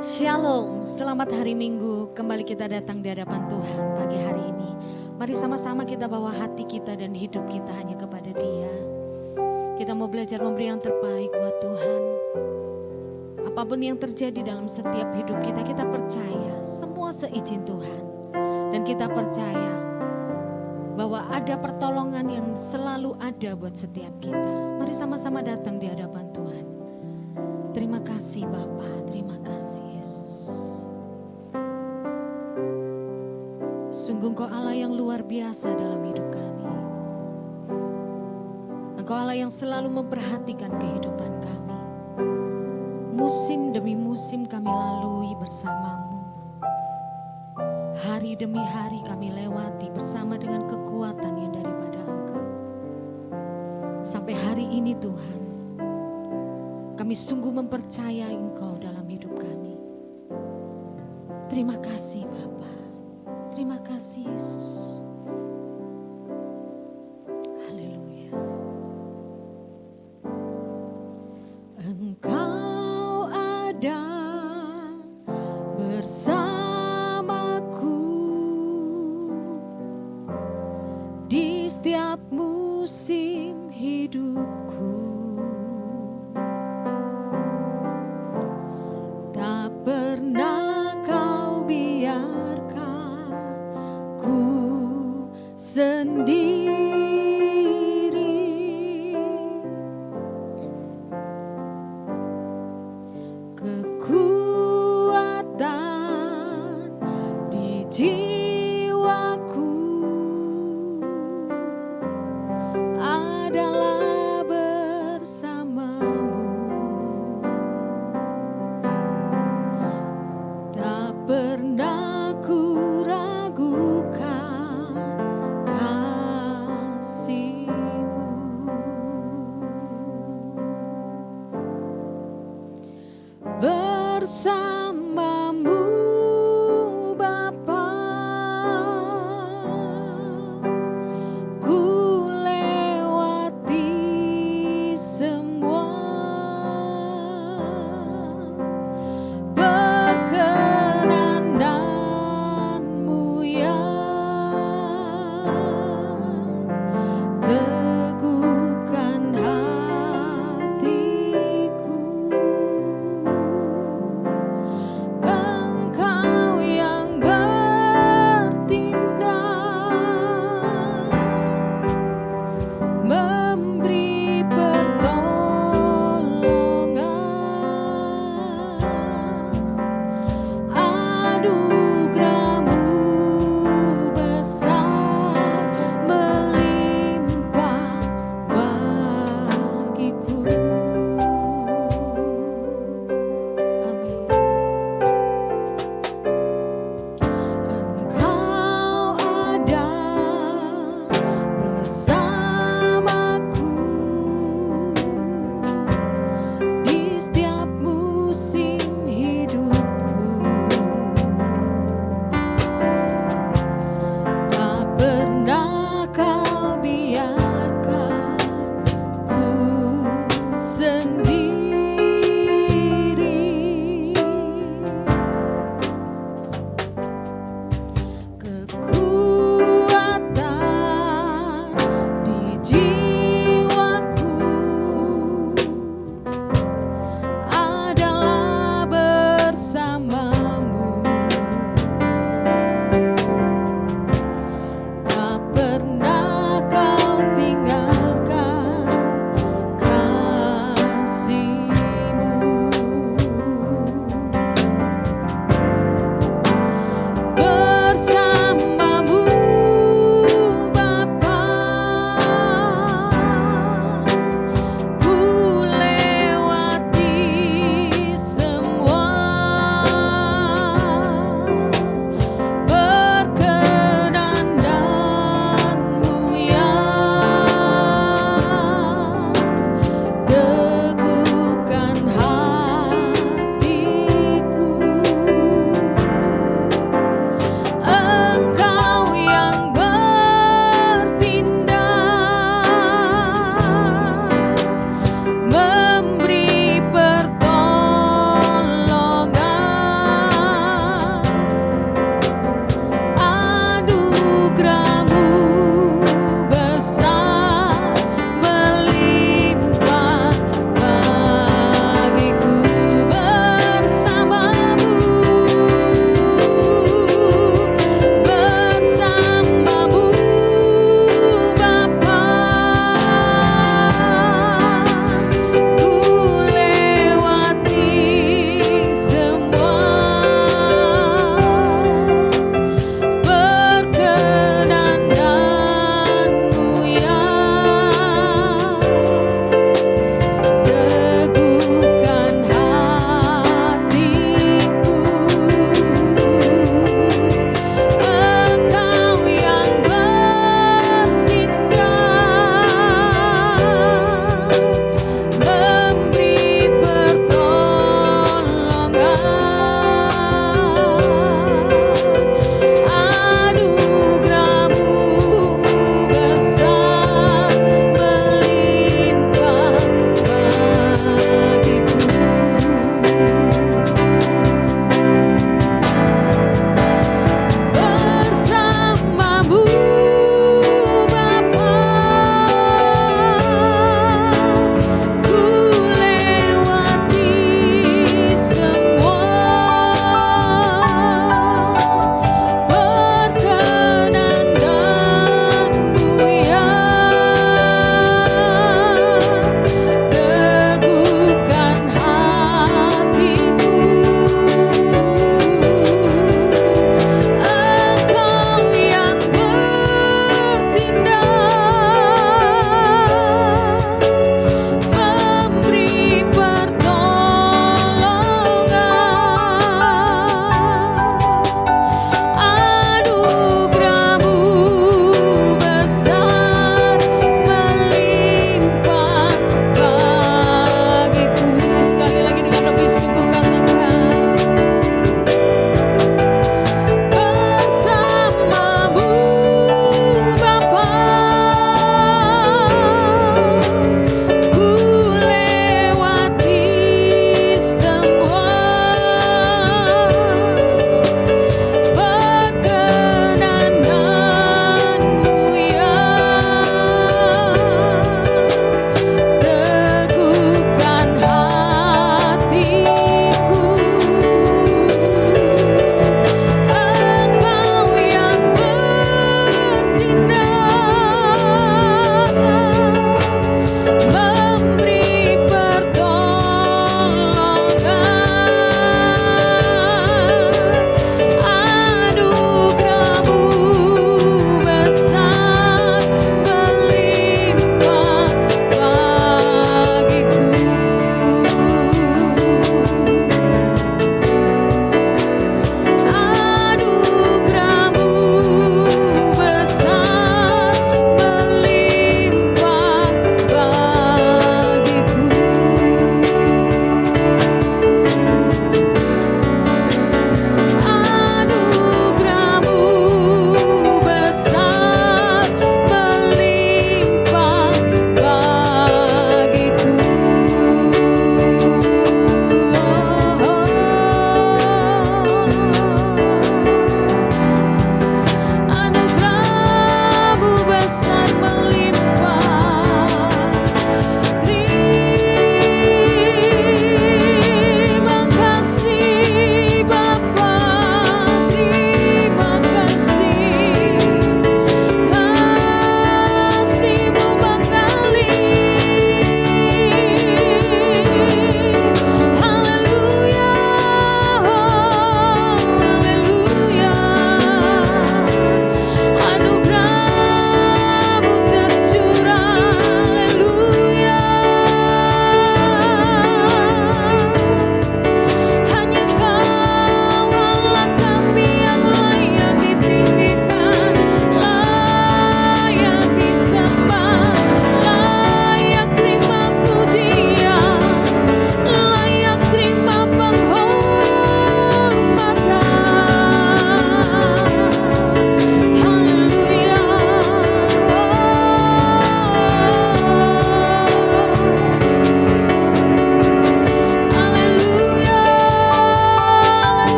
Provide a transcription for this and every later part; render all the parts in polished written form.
Shalom, selamat hari Minggu. Kembali kita datang di hadapan Tuhan pagi hari ini. Mari sama-sama kita bawa hati kita dan hidup kita hanya kepada Dia. Kita mau belajar memberi yang terbaik buat Tuhan. Apapun yang terjadi dalam setiap hidup kita, kita percaya semua seizin Tuhan. Dan kita percaya bahwa ada pertolongan yang selalu ada buat setiap kita. Mari sama-sama datang di hadapan Tuhan. Terima kasih Bapa, terima kasih Yesus. Sungguh Engkau Allah yang luar biasa dalam hidup kami. Engkau Allah yang selalu memperhatikan kehidupan kami. Musim demi musim kami lalui bersamamu. Hari demi hari kami lewati bersama dengan kekuatan yang daripada Engkau. Sampai hari ini Tuhan, kami sungguh mempercayai Engkau dalam hidup kami. Terima kasih Bapa. Terima kasih Yesus. Haleluya. Engkau ada bersamaku di setiap musim hidupku. Tak pernah kau biarkan ku sendiri. Kekuatan di jiwaku adalah bersamamu. Tak pernah ku ragukan kasih-Mu. Bersamamu Bapa, ku lewati semua perkenanan-Mu yang teguhkan hatiku.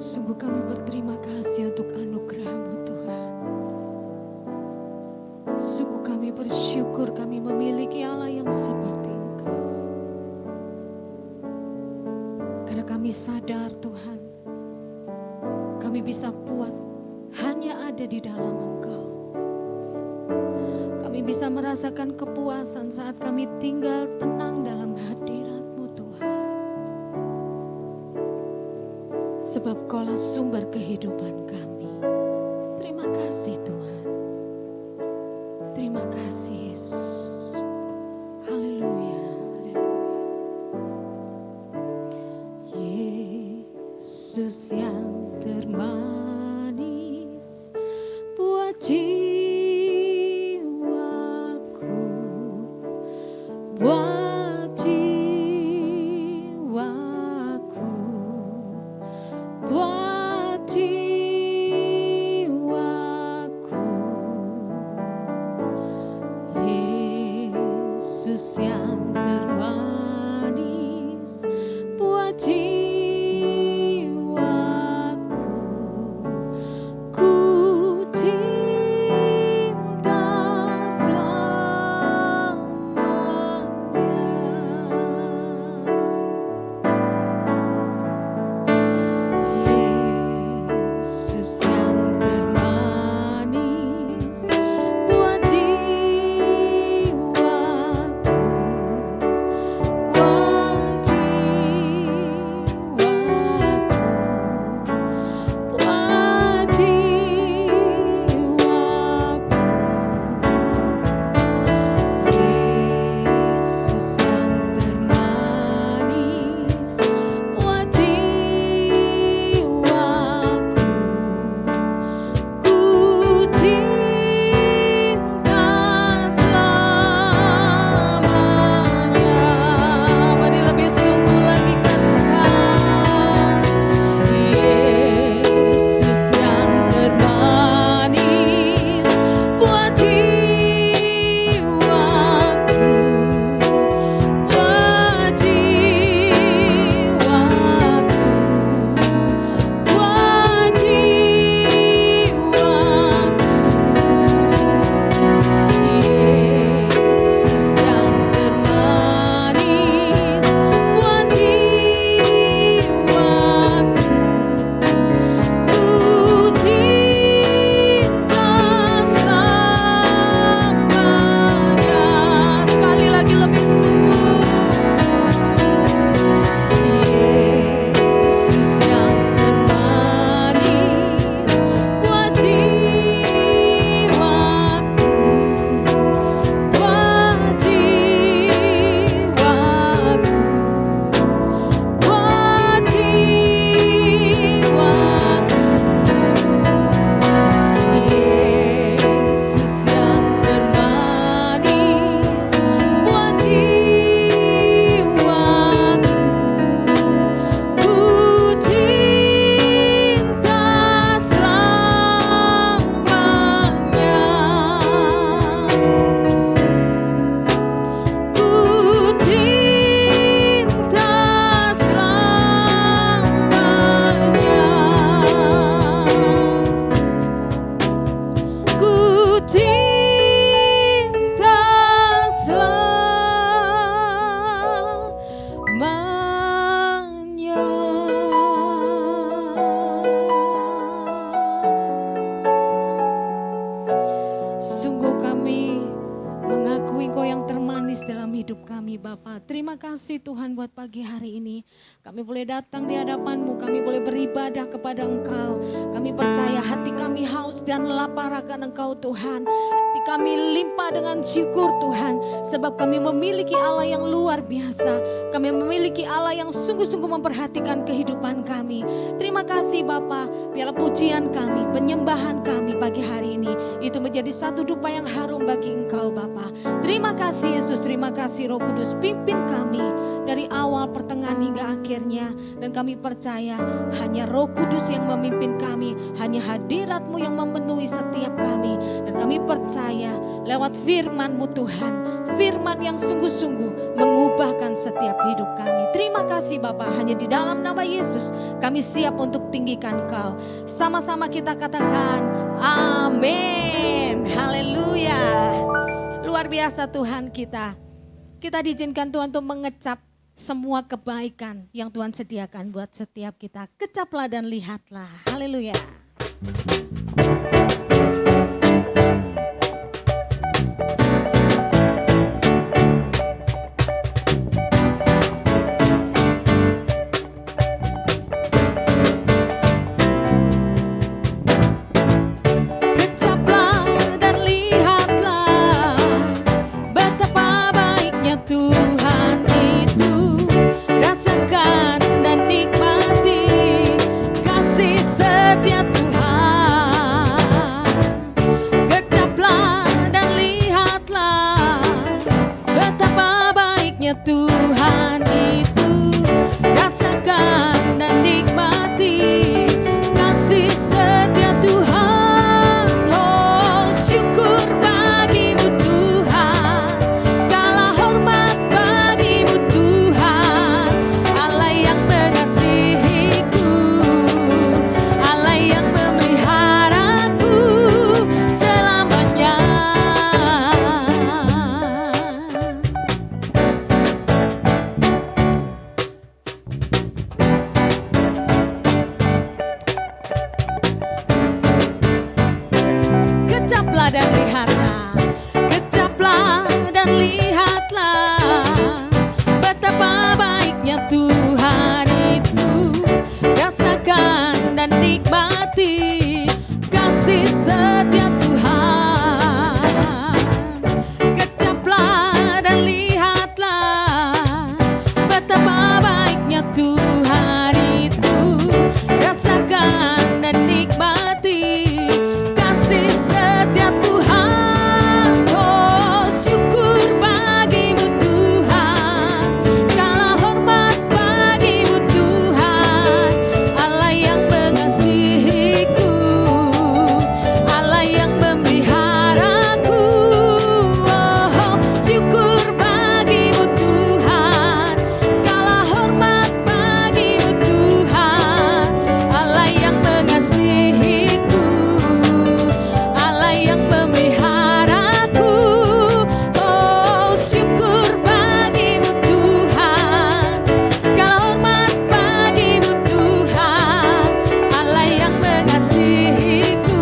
Sungguh kami berterima kasih untuk anugerah-Mu Tuhan. Sungguh kami bersyukur kami memiliki Allah yang seperti Engkau. Karena kami sadar Tuhan, kami bisa kuat hanya ada di dalam Engkau. Kami bisa merasakan kepuasan saat kami tinggal tenang dalam hadirat-Mu Tuhan. Sebab Kaulah sumber kehidupan kami. Terima kasih Tuhan. Terima kasih Yesus. Haleluya. Yesus yang termanis buat jiwaku, buat jiwaku, buat jiwaku. Yesus yang termanis buat jiwaku, ku cinta Bapa. Terima kasih Tuhan buat pagi hari ini. Kami boleh datang di hadapan-Mu, kami boleh beribadah kepada Engkau. Kami percaya hati kami haus dan lapar akan Engkau Tuhan. Hati kami limpah dengan syukur Tuhan. Sebab kami memiliki Allah yang luar biasa. Kami memiliki Allah yang sungguh-sungguh memperhatikan kehidupan kami. Terima kasih Bapa. Biarlah pujian kami, penyembahan kami pagi hari ini itu menjadi satu dupa yang harum bagi Engkau Bapa. Terima kasih Yesus, terima kasih Roh Kudus, pimpin kami kami dari awal, pertengahan hingga akhirnya. Dan kami percaya hanya Roh Kudus yang memimpin kami, hanya hadirat-Mu yang memenuhi setiap kami. Dan kami percaya lewat firman-Mu Tuhan, firman yang sungguh-sungguh mengubahkan setiap hidup kami. Terima kasih Bapa, hanya di dalam nama Yesus kami siap untuk tinggikan Kau. Sama-sama kita katakan amin. Haleluya. Luar biasa Tuhan kita. Kita diizinkan Tuhan untuk mengecap semua kebaikan yang Tuhan sediakan buat setiap kita. Kecaplah dan lihatlah. Haleluya. Tuhan itu, rasakan dan nikmati kasih setia Tuhan. Oh, syukur bagi-Mu Tuhan, segala hormat bagi-Mu Tuhan. Allah yang mengasihiku, Allah yang memeliharaku selamanya. Dan lihatlah, kecaplah dan lihatlah betapa baiknya Tuhan itu, rasakan dan nikmati kasih setia Tuhan. Kecaplah dan lihatlah betapa baiknya Tuhan itu, rasakan dan nikmati kasih setia Tuhan. Oh, syukur bagi-Mu Tuhan, segala hormat bagi-Mu Tuhan. Allah yang mengasihiku, Allah yang memeliharaku. Oh, syukur bagi-Mu Tuhan, segala hormat bagi-Mu Tuhan. Allah yang mengasihiku, Allah yang memeliharaku. Oh, syukur bagi-Mu Tuhan, segala hormat bagi-Mu Tuhan. Allah yang mengasihiku,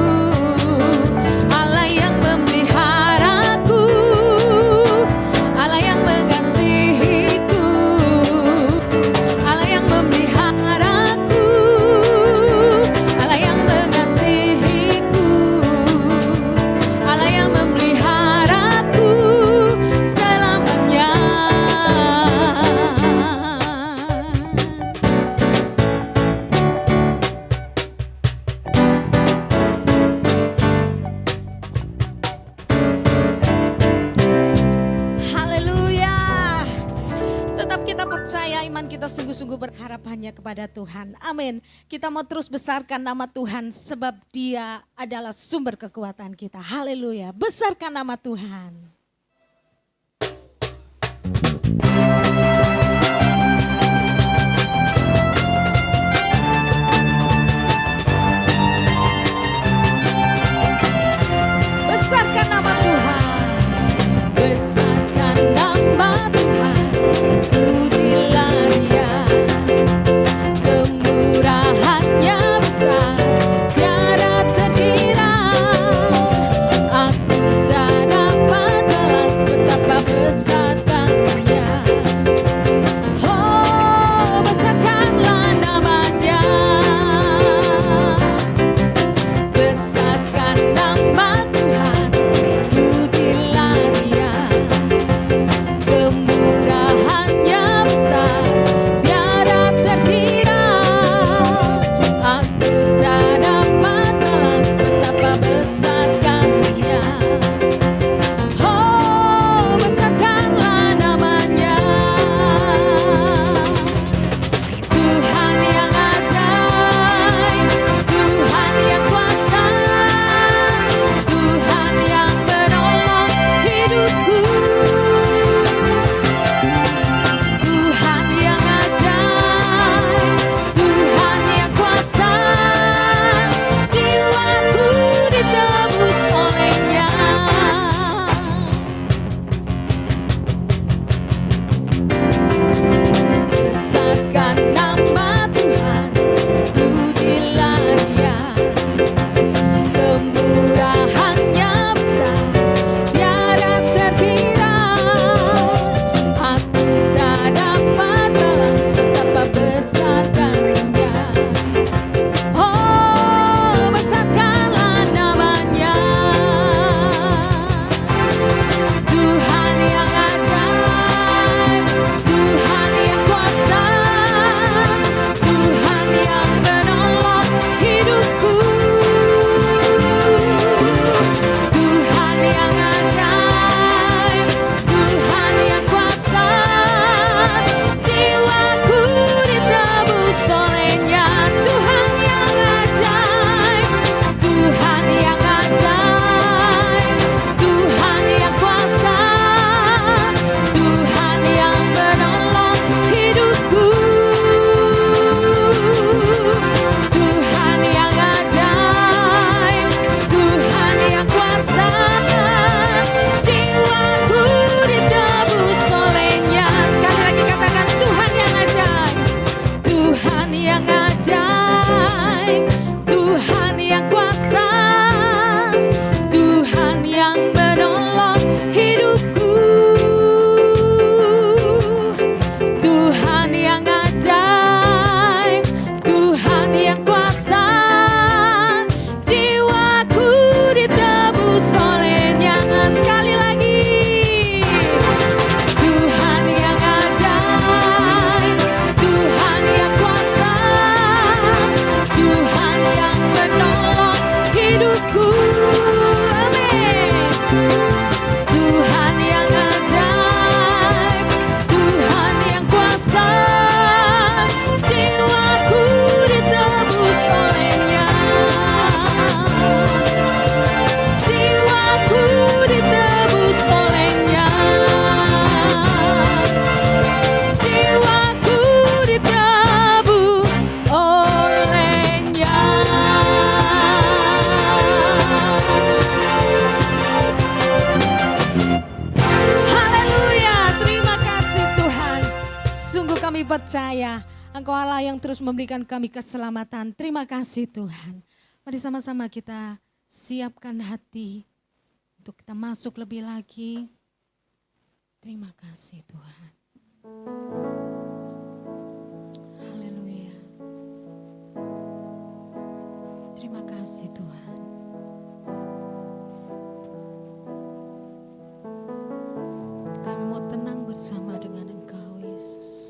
Allah yang memeliharaku. Allah yang mengasihiku, Allah yang memeliharaku. Allah yang mengasihiku, Allah yang memeliharaku selamanya. Haleluya. Tetap kita percaya, iman kita sungguh-sungguh berharap hanya kepada Tuhan. Amin. Kita mau terus besarkan nama Tuhan sebab Dia adalah sumber kekuatan kita. Haleluya. Besarkan nama Tuhan. Besarkan nama Tuhan. Besarkan nama Tuhan. Pujilah Dia. Kemurahannya besar, tiada terkira. Aku tak dapat percaya Engkau Allah yang terus memberikan kami keselamatan. Terima kasih Tuhan. Mari sama-sama kita siapkan hati untuk kita masuk lebih lagi. Terima kasih Tuhan. Haleluya. Terima kasih Tuhan. Kami mau tenang bersama dengan Engkau Yesus.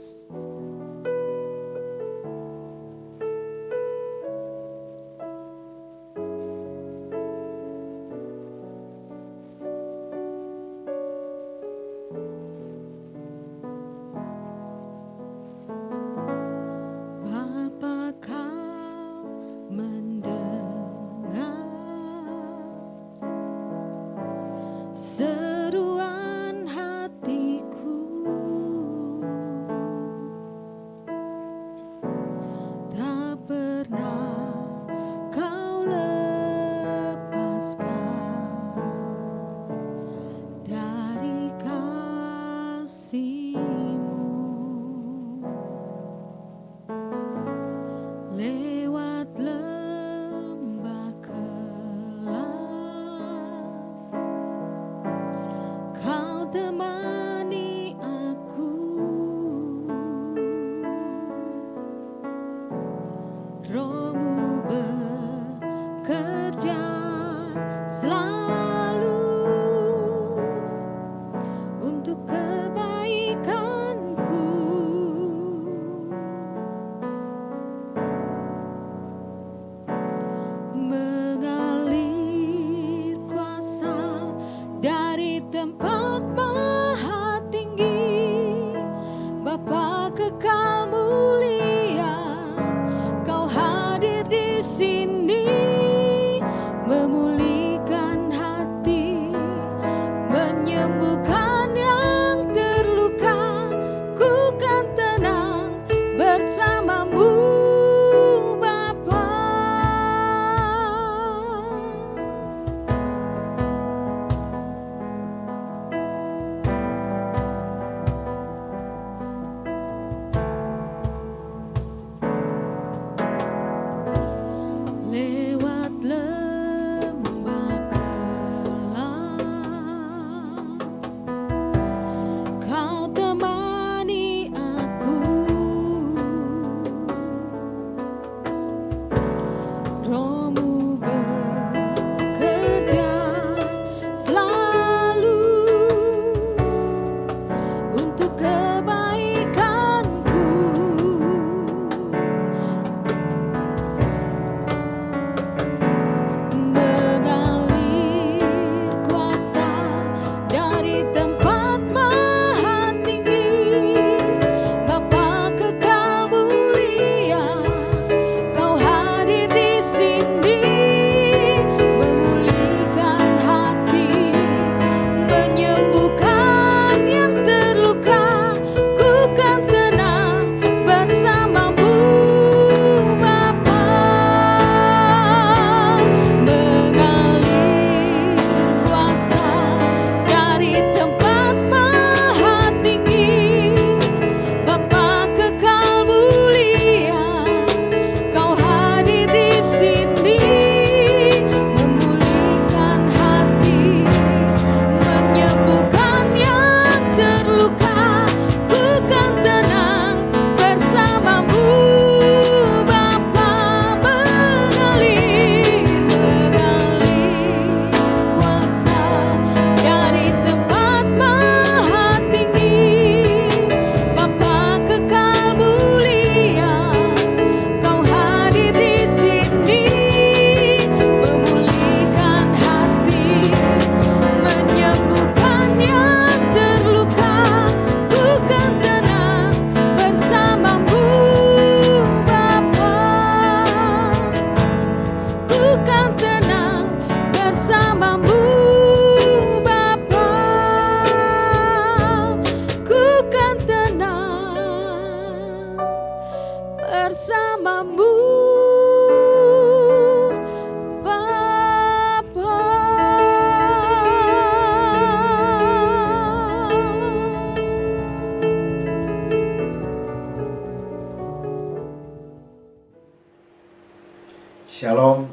Shalom,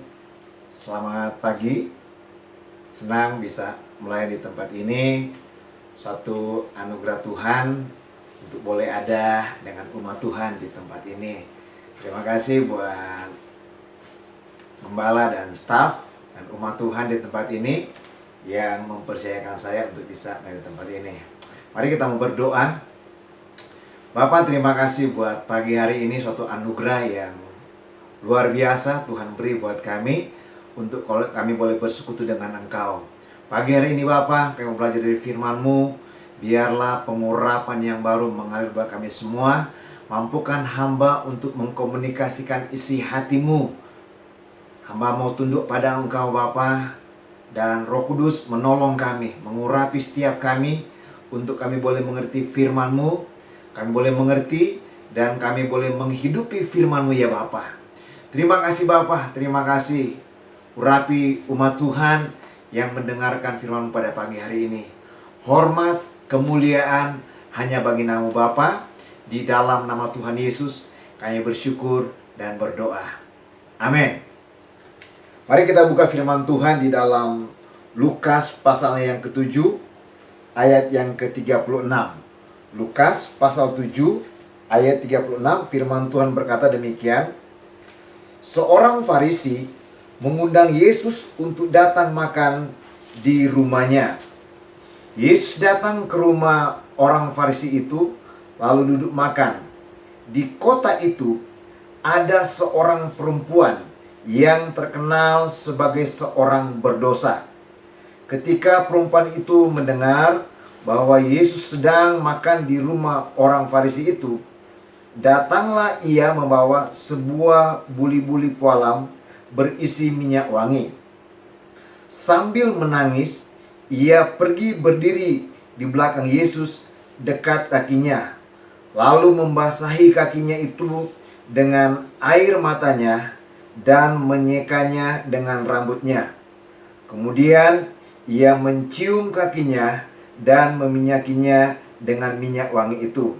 selamat pagi. Senang bisa mulai di tempat ini. Suatu anugerah Tuhan untuk boleh ada dengan umat Tuhan di tempat ini. Terima kasih buat gembala dan staf dan umat Tuhan di tempat ini yang mempercayakan saya untuk bisa ada di tempat ini. Mari kita mau berdoa. Bapak, terima kasih buat pagi hari ini, suatu anugerah yang luar biasa Tuhan beri buat kami untuk kami boleh bersekutu dengan Engkau. Pagi hari ini Bapak, kami belajar dari firman-Mu. Biarlah pengurapan yang baru mengalir buat kami semua. Mampukan hamba untuk mengkomunikasikan isi hati-Mu. Hamba mau tunduk pada Engkau Bapak, dan Roh Kudus menolong kami, mengurapi setiap kami untuk kami boleh mengerti firman-Mu. Kami boleh mengerti dan kami boleh menghidupi firman-Mu ya Bapak. Terima kasih Bapak, terima kasih. Urapi umat Tuhan yang mendengarkan firman pada pagi hari ini. Hormat, kemuliaan hanya bagi nama Bapa. Di dalam nama Tuhan Yesus kami bersyukur dan berdoa. Amin. Mari kita buka firman Tuhan di dalam Lukas pasal yang ke-7 ayat yang ke-36. Lukas pasal 7 ayat 36, firman Tuhan berkata demikian. Seorang Farisi mengundang Yesus untuk datang makan di rumahnya. Yesus datang ke rumah orang Farisi itu, lalu duduk makan. Di kota itu ada seorang perempuan yang terkenal sebagai seorang berdosa. Ketika perempuan itu mendengar bahwa Yesus sedang makan di rumah orang Farisi itu, datanglah ia membawa sebuah buli-buli pualam berisi minyak wangi. Sambil menangis, ia pergi berdiri di belakang Yesus dekat kakinya, lalu membasahi kakinya itu dengan air matanya dan menyekanya dengan rambutnya. Kemudian ia mencium kakinya dan meminyakinya dengan minyak wangi itu.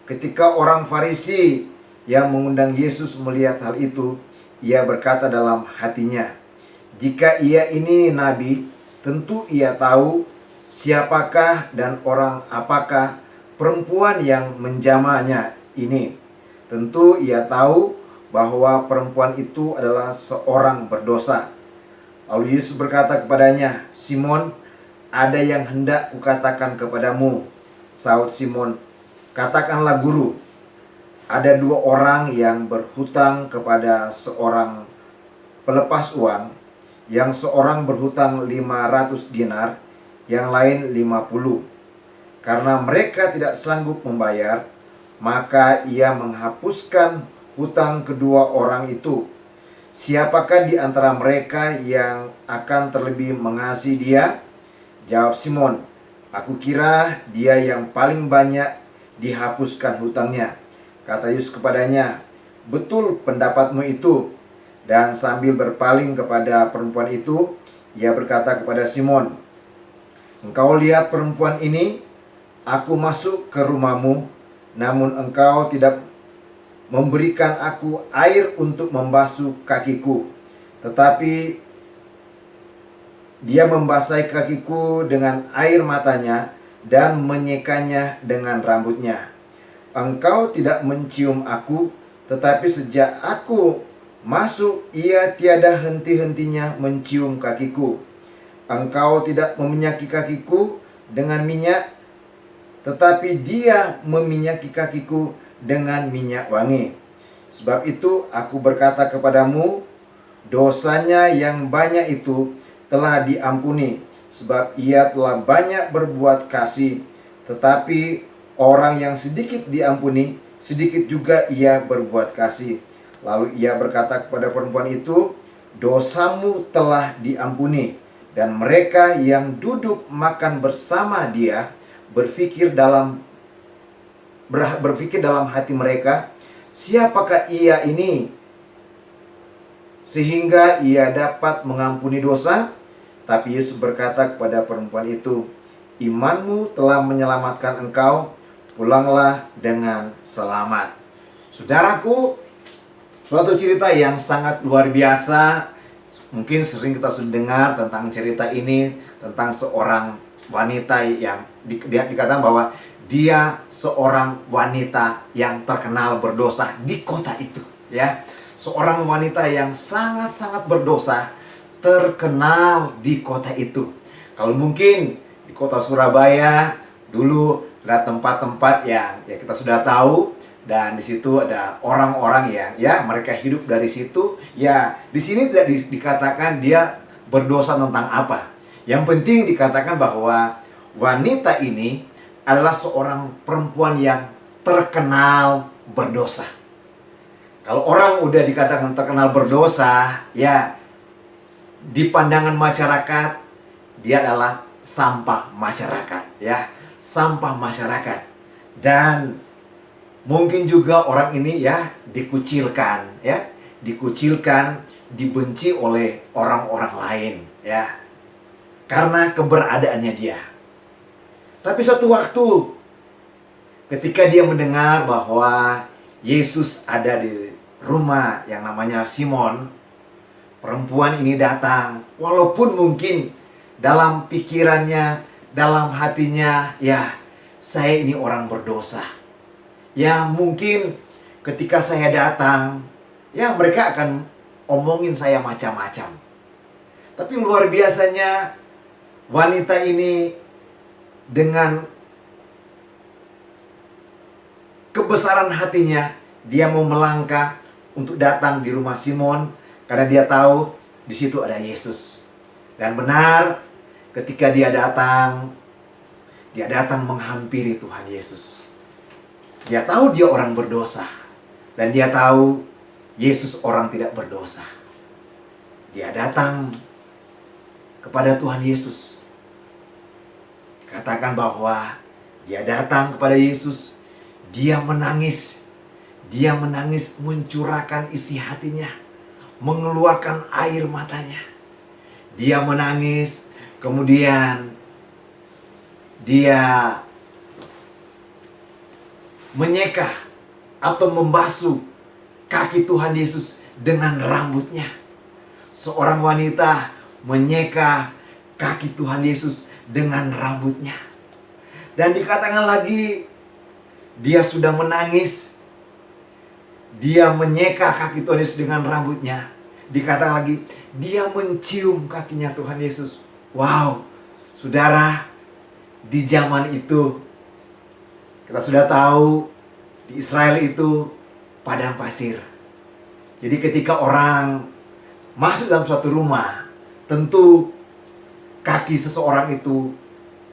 Ketika orang Farisi yang mengundang Yesus melihat hal itu, ia berkata dalam hatinya, "Jika ia ini nabi, tentu ia tahu siapakah dan orang apakah perempuan yang menjamahnya ini. Tentu ia tahu bahwa perempuan itu adalah seorang berdosa." Lalu Yesus berkata kepadanya, "Simon, ada yang hendak kukatakan kepadamu." Sahut Simon, "Katakanlah guru." Ada dua orang yang berhutang kepada seorang pelepas uang. Yang seorang berhutang 500 dinar, yang lain 50. Karena mereka tidak sanggup membayar, maka ia menghapuskan hutang kedua orang itu. "Siapakah di antara mereka yang akan terlebih mengasihi dia?" Jawab Simon, "Aku kira dia yang paling banyak dihapuskan hutangnya." Kata Yesus kepadanya, "Betul pendapatmu itu." Dan sambil berpaling kepada perempuan itu, ia berkata kepada Simon, "Engkau lihat perempuan ini? Aku masuk ke rumahmu, namun engkau tidak memberikan aku air untuk membasuh kakiku. Tetapi dia membasahi kakiku dengan air matanya dan menyekanya dengan rambutnya. Engkau tidak mencium aku, tetapi sejak aku masuk, ia tiada henti-hentinya mencium kakiku. Engkau tidak meminyaki kakiku dengan minyak, tetapi dia meminyaki kakiku dengan minyak wangi. Sebab itu aku berkata kepadamu, dosanya yang banyak itu telah diampuni, sebab ia telah banyak berbuat kasih. Tetapi orang yang sedikit diampuni, sedikit juga ia berbuat kasih." Lalu ia berkata kepada perempuan itu, "Dosamu telah diampuni." Dan mereka yang duduk makan bersama dia berpikir dalam hati mereka, "Siapakah ia ini sehingga ia dapat mengampuni dosa?" Tapi Yesus berkata kepada perempuan itu, "Imanmu telah menyelamatkan engkau, pulanglah dengan selamat." Saudaraku, Suatu cerita yang sangat luar biasa. Mungkin sering kita sudah dengar tentang cerita ini, tentang seorang wanita yang dikatakan bahwa dia seorang wanita yang terkenal berdosa di kota itu, ya. Seorang wanita yang sangat-sangat berdosa terkenal di kota itu. Kalau mungkin di kota Surabaya dulu ada tempat-tempat yang ya kita sudah tahu, dan di situ ada orang-orang yang ya mereka hidup dari situ. Ya di sini tidak dikatakan dia berdosa tentang apa. Yang penting dikatakan bahwa wanita ini adalah seorang perempuan yang terkenal berdosa. Kalau orang udah dikatakan terkenal berdosa, ya di pandangan masyarakat dia adalah sampah masyarakat, ya, sampah masyarakat. Dan mungkin juga orang ini ya dikucilkan, ya, dikucilkan, dibenci oleh orang-orang lain, ya, karena keberadaannya dia. Tapi suatu waktu ketika dia mendengar bahwa Yesus ada di rumah yang namanya Simon, perempuan ini datang, walaupun mungkin dalam pikirannya, dalam hatinya, ya, saya ini orang berdosa. Ya mungkin ketika saya datang, ya mereka akan omongin saya macam-macam. Tapi luar biasanya wanita ini dengan kebesaran hatinya, dia mau melangkah untuk datang di rumah Simon karena dia tahu di situ ada Yesus. Dan benar, ketika dia datang menghampiri Tuhan Yesus. Dia tahu dia orang berdosa. Dan dia tahu Yesus orang tidak berdosa. Dia datang kepada Tuhan Yesus. Katakan bahwa dia datang kepada Yesus. Dia menangis. Dia menangis mencurahkan isi hatinya. Mengeluarkan air matanya. Dia menangis. Kemudian dia menyeka atau membasuh kaki Tuhan Yesus dengan rambutnya. Seorang wanita menyeka kaki Tuhan Yesus dengan rambutnya. Dan dikatakan lagi, dia sudah menangis. Dia menyeka kaki Tuhan Yesus dengan rambutnya. Dikatakan lagi, dia mencium kakinya Tuhan Yesus. Wow, saudara, di zaman itu kita sudah tahu di Israel itu padang pasir. Jadi ketika orang masuk dalam suatu rumah, tentu kaki seseorang itu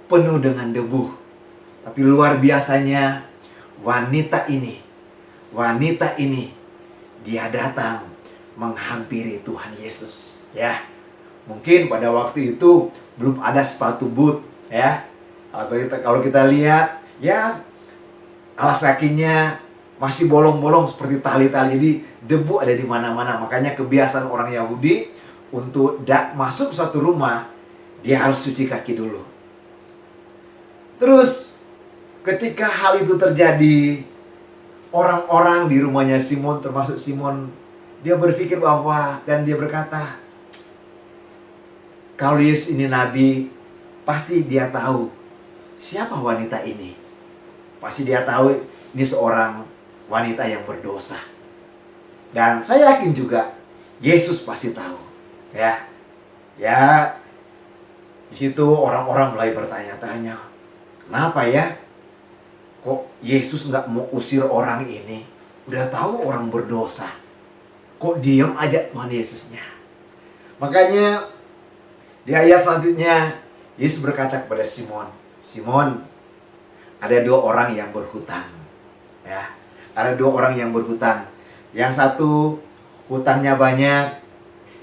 penuh dengan debu. Tapi luar biasanya wanita ini dia datang menghampiri Tuhan Yesus, ya. Mungkin pada waktu itu belum ada sepatu boot, ya. Kalau kita lihat, ya, alas kakinya masih bolong-bolong seperti tali-tali. Jadi debu ada di mana-mana. Makanya kebiasaan orang Yahudi untuk masuk satu rumah, dia harus cuci kaki dulu. Terus ketika hal itu terjadi, orang-orang di rumahnya Simon, termasuk Simon, dia berpikir bahwa, dan dia berkata, kalau Yesus ini nabi, pasti dia tahu siapa wanita ini. Pasti dia tahu ini seorang wanita yang berdosa. Dan saya yakin juga Yesus pasti tahu. Ya, di situ orang-orang mulai bertanya-tanya, kenapa ya? Kok Yesus nggak mau usir orang ini? Udah tahu orang berdosa. Kok diam aja Tuhan Yesusnya? Makanya di ayat selanjutnya Yesus berkata kepada Simon, Simon, ada dua orang yang berhutang, ya. Ada dua orang yang berhutang. Yang satu hutangnya banyak,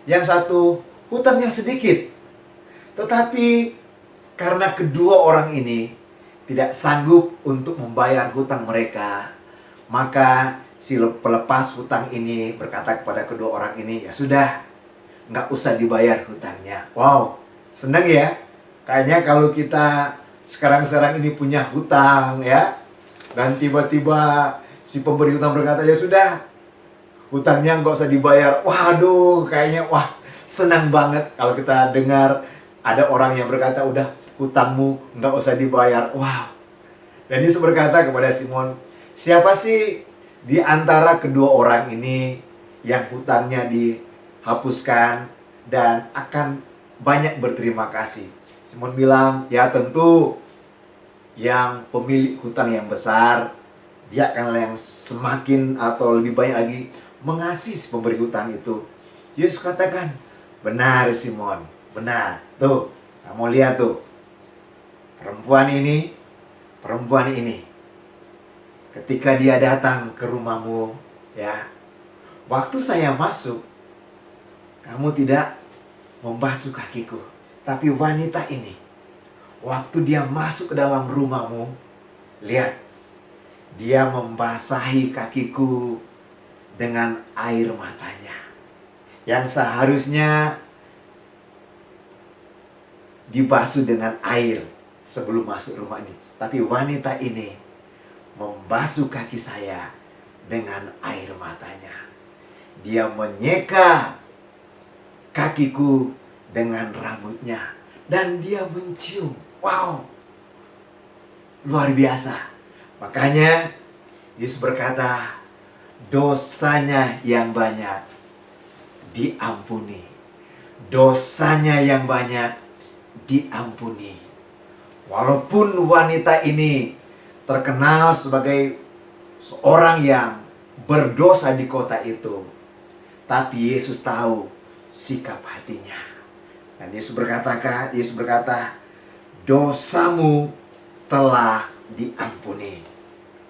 yang satu hutangnya sedikit. Tetapi karena kedua orang ini tidak sanggup untuk membayar hutang mereka, maka si pelepas hutang ini berkata kepada kedua orang ini, ya sudah, nggak usah dibayar hutangnya. Wow, senang ya. Kayaknya kalau kita sekarang ini punya hutang, ya, dan tiba-tiba si pemberi hutang berkata, ya sudah, hutangnya nggak usah dibayar. Waduh, kayaknya senang banget kalau kita dengar ada orang yang berkata, udah hutangmu nggak usah dibayar. Wow. Dan Yesus berkata kepada Simon, siapa sih di antara kedua orang ini yang hutangnya dihapuskan dan akan banyak berterima kasih? Simon bilang, ya tentu yang pemilik hutang yang besar. Dia akanlah yang semakin atau lebih banyak lagi mengasihi si pemberi hutang itu. Yesus katakan, benar Simon, benar. Tuh, kamu lihat tuh. Perempuan ini. Ketika dia datang ke rumahmu, ya. Waktu saya masuk, kamu tidak membasuh kakiku. Tapi wanita ini, waktu dia masuk ke dalam rumahmu, lihat, dia membasahi kakiku dengan air matanya. Yang seharusnya dibasuh dengan air sebelum masuk rumah ini. Tapi wanita ini membasuh kaki saya dengan air matanya. Dia menyeka kakiku dengan rambutnya. Dan dia mencium. Wow, luar biasa. Makanya Yesus berkata, dosanya yang banyak diampuni. Dosanya yang banyak diampuni. Walaupun wanita ini terkenal sebagai seorang yang berdosa di kota itu, tapi Yesus tahu sikap hatinya. Dan Yesus berkata, dosamu telah diampuni.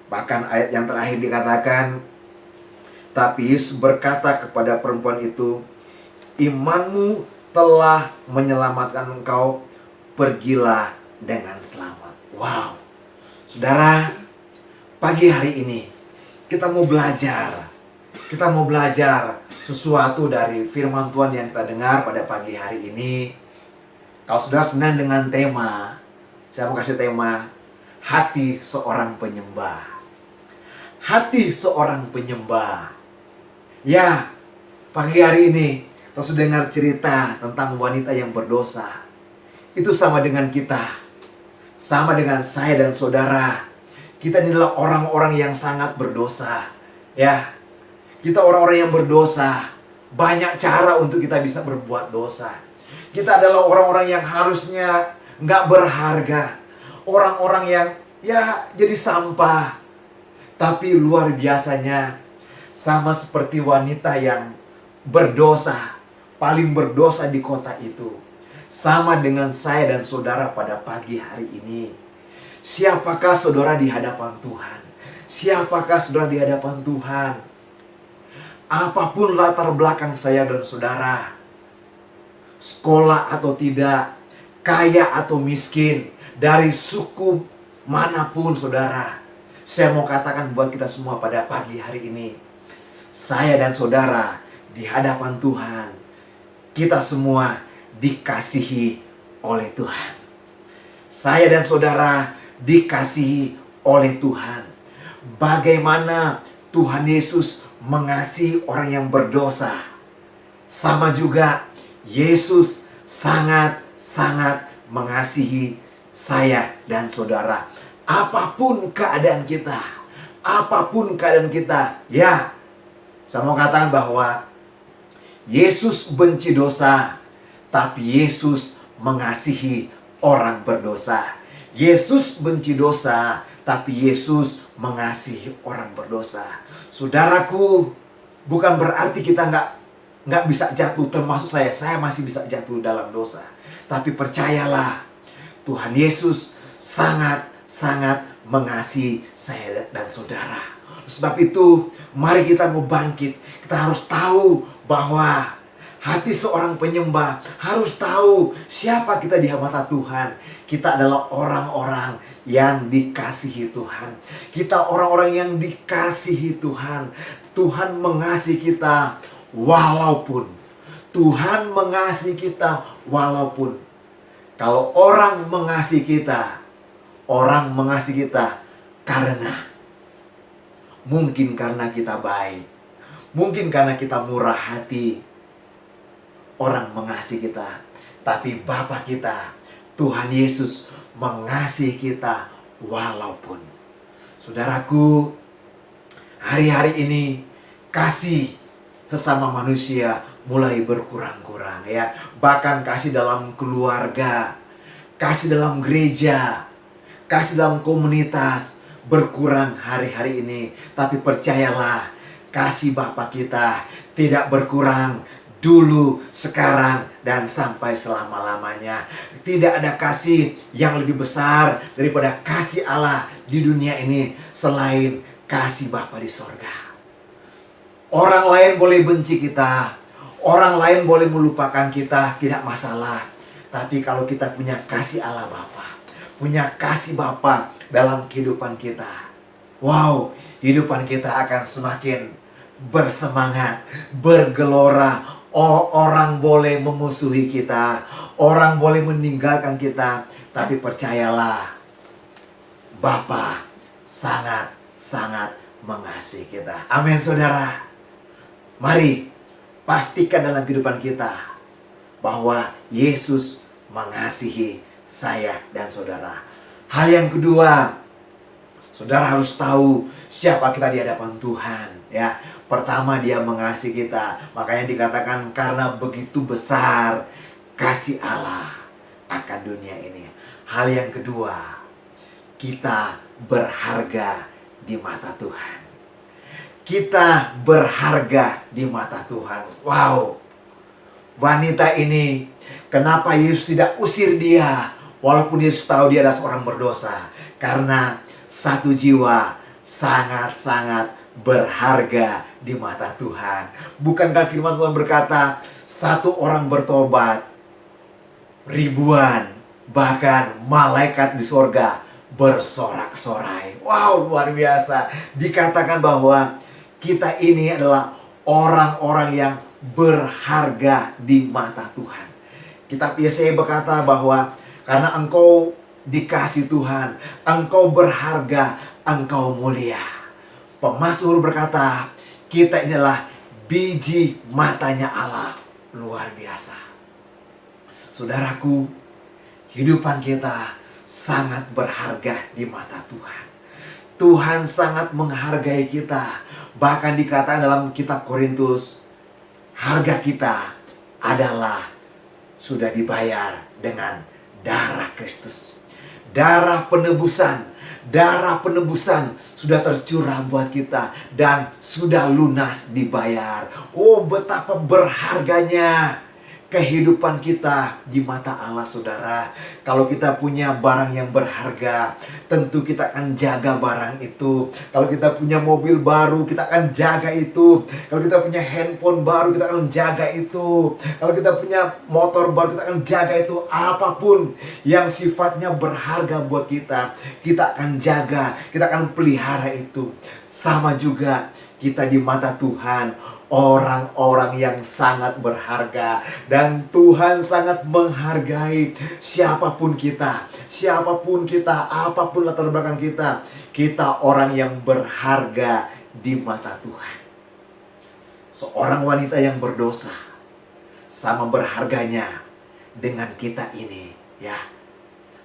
Bahkan ayat yang terakhir dikatakan, tapi Yesus berkata kepada perempuan itu, imanmu telah menyelamatkan engkau, pergilah dengan selamat. Wow. Saudara, pagi hari ini kita mau belajar sesuatu dari firman Tuhan yang kita dengar pada pagi hari ini. Kalau sudah senang dengan tema, saya mau kasih tema, hati seorang penyembah. Hati seorang penyembah. Ya, pagi hari ini kita sudah dengar cerita tentang wanita yang berdosa. Itu sama dengan kita. Sama dengan saya dan saudara. Kita ini adalah orang-orang yang sangat berdosa. Ya, kita orang-orang yang berdosa. Banyak cara untuk kita bisa berbuat dosa. Kita adalah orang-orang yang harusnya nggak berharga. Orang-orang yang jadi sampah. Tapi luar biasanya, sama seperti wanita yang berdosa, paling berdosa di kota itu. Sama dengan saya dan saudara pada pagi hari ini. Siapakah saudara di hadapan Tuhan? Siapakah saudara di hadapan Tuhan? Apapun latar belakang saya dan saudara, sekolah atau tidak, kaya atau miskin, dari suku manapun saudara, saya mau katakan buat kita semua pada pagi hari ini, saya dan saudara di hadapan Tuhan, kita semua dikasihi oleh Tuhan. Saya dan saudara dikasihi oleh Tuhan. Bagaimana Tuhan Yesus mengasihi orang yang berdosa, sama juga Yesus sangat-sangat mengasihi saya dan saudara. Apapun keadaan kita, ya, saya mau katakan bahwa Yesus benci dosa, tapi Yesus mengasihi orang berdosa. Yesus benci dosa, tapi Yesus mengasihi orang berdosa. Saudaraku, bukan berarti kita nggak bisa jatuh, termasuk saya masih bisa jatuh dalam dosa. Tapi percayalah, Tuhan Yesus sangat mengasihi saya dan saudara. Sebab itu, mari kita mau bangkit. Kita harus tahu bahwa hati seorang penyembah harus tahu siapa kita di mata Tuhan. Kita adalah orang-orang yang dikasihi Tuhan. Kita orang-orang yang dikasihi Tuhan. Tuhan mengasihi kita walaupun. Tuhan mengasihi kita walaupun. Kalau orang mengasihi kita karena mungkin karena kita baik. Mungkin karena kita murah hati, orang mengasihi kita. Tapi Bapa kita, Tuhan Yesus, mengasihi kita walaupun. Saudaraku, hari-hari ini kasih sesama manusia mulai berkurang-kurang ya. Bahkan kasih dalam keluarga, kasih dalam gereja, kasih dalam komunitas berkurang hari-hari ini. Tapi percayalah, kasih Bapa kita tidak berkurang dulu, sekarang, dan sampai selama-lamanya. Tidak ada kasih yang lebih besar daripada kasih Allah di dunia ini selain kasih Bapa di sorga. Orang lain boleh benci kita, orang lain boleh melupakan kita, tidak masalah. Tapi kalau kita punya kasih Allah Bapa, punya kasih Bapa dalam kehidupan kita, wow, kehidupan kita akan semakin bersemangat, bergelora. Orang boleh memusuhi kita, orang boleh meninggalkan kita, tapi percayalah, Bapa sangat-sangat mengasihi kita. Amin, saudara. Mari pastikan dalam kehidupan kita bahwa Yesus mengasihi saya dan saudara. Hal yang kedua, saudara harus tahu siapa kita di hadapan Tuhan, ya. Pertama, Dia mengasihi kita. Makanya dikatakan karena begitu besar kasih Allah akan dunia ini. Hal yang kedua, kita berharga di mata Tuhan. Kita berharga di mata Tuhan. Wow. Wanita ini, kenapa Yesus tidak usir dia? Walaupun Yesus tahu dia adalah seorang berdosa. Karena satu jiwa sangat-sangat berharga di mata Tuhan. Bukankah firman Tuhan berkata, satu orang bertobat, ribuan, bahkan malaikat di sorga bersorak-sorai. Wow, luar biasa. Dikatakan bahwa kita ini adalah orang-orang yang berharga di mata Tuhan. Kitab Yesaya berkata bahwa karena engkau dikasih Tuhan, engkau berharga, engkau mulia. Pemazmur berkata, kita inilah biji matanya Allah. Luar biasa. Saudaraku, kehidupan kita sangat berharga di mata Tuhan. Tuhan sangat menghargai kita. Bahkan dikatakan dalam kitab Korintus, harga kita adalah sudah dibayar dengan darah Kristus. Darah penebusan sudah tercurah buat kita dan sudah lunas dibayar. Oh, betapa berharganya kehidupan kita di mata Allah, saudara. Kalau kita punya barang yang berharga, tentu kita akan jaga barang itu. Kalau kita punya mobil baru, kita akan jaga itu. Kalau kita punya handphone baru, kita akan jaga itu. Kalau kita punya motor baru, kita akan jaga itu. Apapun yang sifatnya berharga buat kita, kita akan jaga, kita akan pelihara itu. Sama juga kita di mata Tuhan, orang-orang yang sangat berharga. Dan Tuhan sangat menghargai siapapun kita, apapun latar belakang kita. Kita orang yang berharga di mata Tuhan. Seorang wanita yang berdosa sama berharganya dengan kita ini, ya.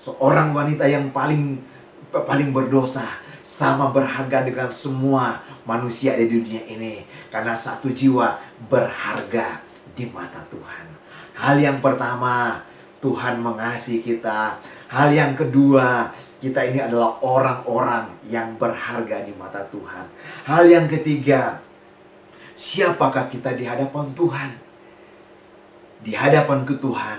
Seorang wanita yang paling berdosa sama berharga dengan semua manusia di dunia ini. Karena satu jiwa berharga di mata Tuhan. Hal yang pertama, Tuhan mengasihi kita. Hal yang kedua, kita ini adalah orang-orang yang berharga di mata Tuhan. Hal yang ketiga, siapakah kita di hadapan Tuhan? Di hadapan ke Tuhan,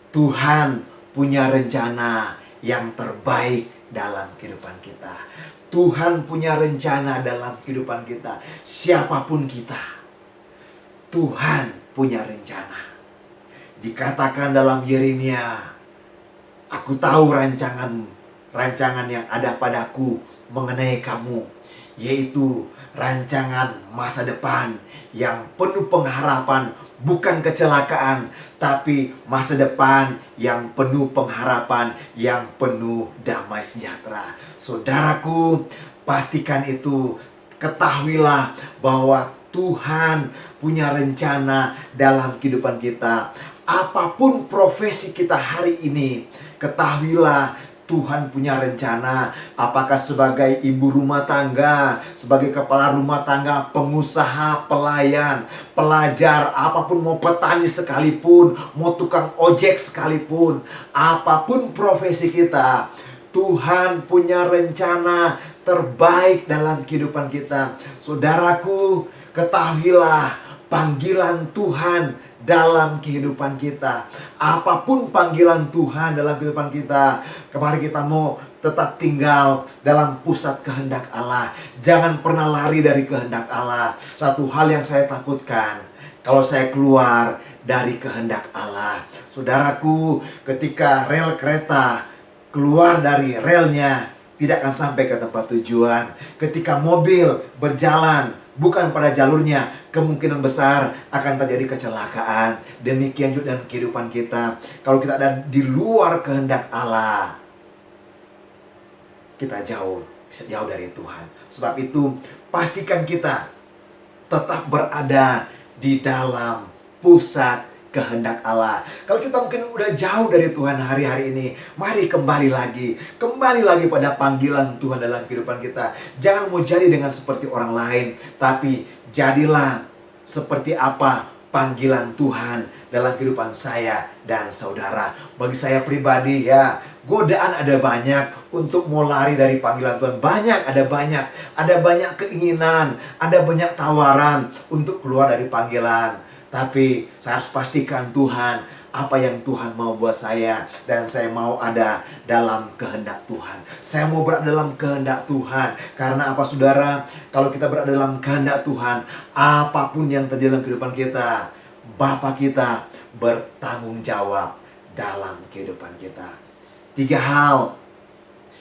Tuhan punya rencana yang terbaik dalam kehidupan kita. Tuhan punya rencana dalam kehidupan kita. Siapapun kita, Tuhan punya rencana. Dikatakan dalam Yeremia, aku tahu rancangan yang ada padaku mengenai kamu, yaitu rancangan masa depan yang penuh pengharapan, bukan kecelakaan, tapi masa depan yang penuh pengharapan, yang penuh damai sejahtera. Saudaraku, pastikan itu, ketahuilah bahwa Tuhan punya rencana dalam kehidupan kita. Apapun profesi kita hari ini, ketahuilah Tuhan punya rencana. Apakah sebagai ibu rumah tangga, sebagai kepala rumah tangga, pengusaha, pelayan, pelajar, apapun, mau petani sekalipun, mau tukang ojek sekalipun, apapun profesi kita, Tuhan punya rencana terbaik dalam kehidupan kita. Saudaraku, ketahuilah panggilan Tuhan dalam kehidupan kita. Apapun panggilan Tuhan dalam kehidupan kita, kemarin kita mau tetap tinggal dalam pusat kehendak Allah. Jangan pernah lari dari kehendak Allah. Satu hal yang saya takutkan, kalau saya keluar dari kehendak Allah. Saudaraku, ketika rel kereta keluar dari relnya, tidak akan sampai ke tempat tujuan. Ketika mobil berjalan bukan pada jalurnya, kemungkinan besar akan terjadi kecelakaan. Demikian juga dalam kehidupan kita. Kalau kita ada di luar kehendak Allah, kita bisa jauh dari Tuhan. Sebab itu, pastikan kita tetap berada di dalam pusat kehendak Allah. Kalau kita mungkin udah jauh dari Tuhan hari-hari ini, mari kembali lagi pada panggilan Tuhan dalam kehidupan kita. Jangan mau jadi dengan seperti orang lain, tapi jadilah seperti apa panggilan Tuhan dalam kehidupan saya dan saudara. Bagi saya pribadi, ya, godaan ada banyak untuk mau lari dari panggilan Tuhan. Ada banyak keinginan, ada banyak tawaran untuk keluar dari panggilan. Tapi saya harus pastikan Tuhan, apa yang Tuhan mau buat saya, dan saya mau ada dalam kehendak Tuhan. Saya mau berada dalam kehendak Tuhan. Karena apa, saudara? Kalau kita berada dalam kehendak Tuhan, apapun yang terjadi dalam kehidupan kita, Bapa kita bertanggung jawab dalam kehidupan kita. 3 hal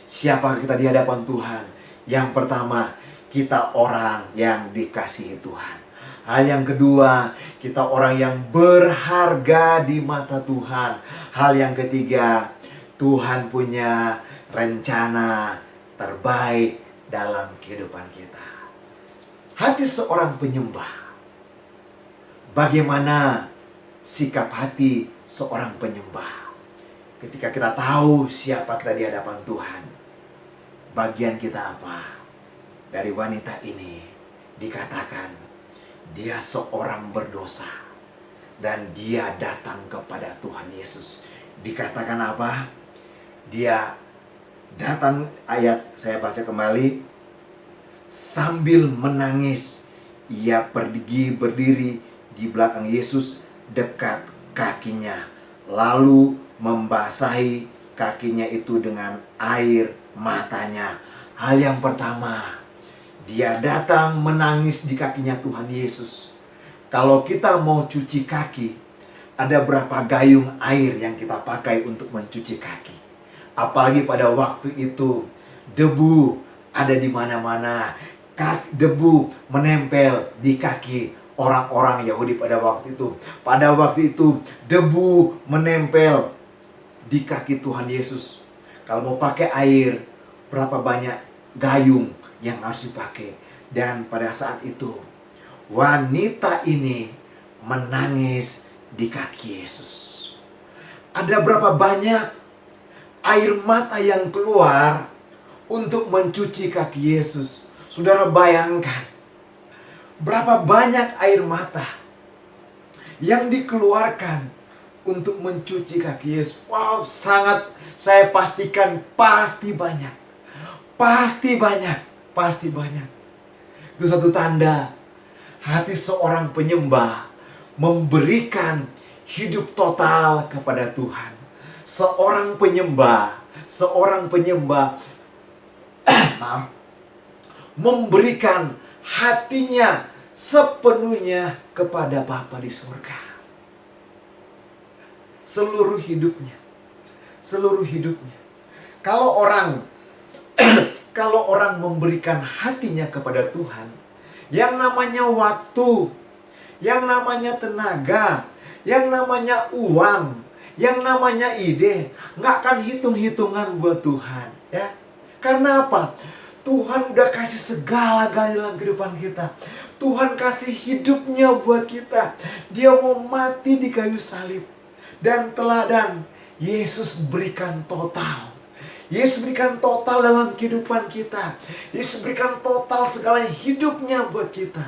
siapa kita di hadapan Tuhan. Yang pertama, kita orang yang dikasihi Tuhan. Hal yang kedua, kita orang yang berharga di mata Tuhan. Hal yang ketiga, Tuhan punya rencana terbaik dalam kehidupan kita. Hati seorang penyembah. Bagaimana sikap hati seorang penyembah? Ketika kita tahu siapa kita di hadapan Tuhan, bagian kita apa? Dari wanita ini dikatakan, dia seorang berdosa dan dia datang kepada Tuhan Yesus. Dikatakan apa? Dia datang, ayat saya baca kembali, sambil menangis ia pergi berdiri di belakang Yesus dekat kakinya, lalu membasahi kakinya itu dengan air matanya. Hal yang pertama, dia datang menangis di kakinya Tuhan Yesus. Kalau kita mau cuci kaki, ada berapa gayung air yang kita pakai untuk mencuci kaki. Apalagi pada waktu itu, debu ada di mana-mana. Debu menempel di kaki orang-orang Yahudi pada waktu itu. Pada waktu itu, debu menempel di kaki Tuhan Yesus. Kalau mau pakai air, berapa banyak gayung yang harus dipakai. Dan pada saat itu, wanita ini menangis di kaki Yesus. Ada berapa banyak air mata yang keluar untuk mencuci kaki Yesus. Saudara bayangkan, berapa banyak air mata yang dikeluarkan untuk mencuci kaki Yesus. Wow, sangat, saya pastikan pasti banyak. Pasti banyak. Itu satu tanda hati seorang penyembah memberikan hidup total kepada Tuhan. Seorang penyembah memberikan hatinya sepenuhnya kepada Bapa di surga. Seluruh hidupnya. Kalau orang memberikan hatinya kepada Tuhan, yang namanya waktu, yang namanya tenaga, yang namanya uang, yang namanya ide, nggak akan hitung-hitungan buat Tuhan, ya. Karena apa? Tuhan udah kasih segala-galanya dalam kehidupan kita. Tuhan kasih hidupnya buat kita. Dia mau mati di kayu salib. Dan teladan Yesus berikan total. Yesus berikan total dalam kehidupan kita. Yesus berikan total segala hidupnya buat kita.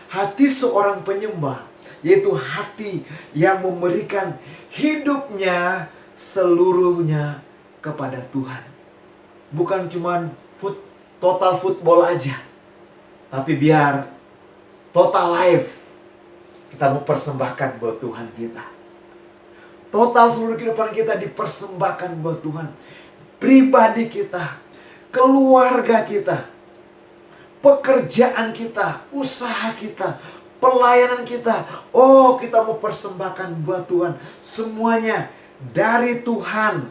Hati seorang penyembah, yaitu hati yang memberikan hidupnya seluruhnya kepada Tuhan. Bukan cuman total football aja, tapi biar total life kita mau persembahkan buat Tuhan kita. Total seluruh kehidupan kita dipersembahkan buat Tuhan. Pribadi kita, keluarga kita, pekerjaan kita, usaha kita, pelayanan kita. Oh, kita mau persembahkan buat Tuhan. Semuanya dari Tuhan,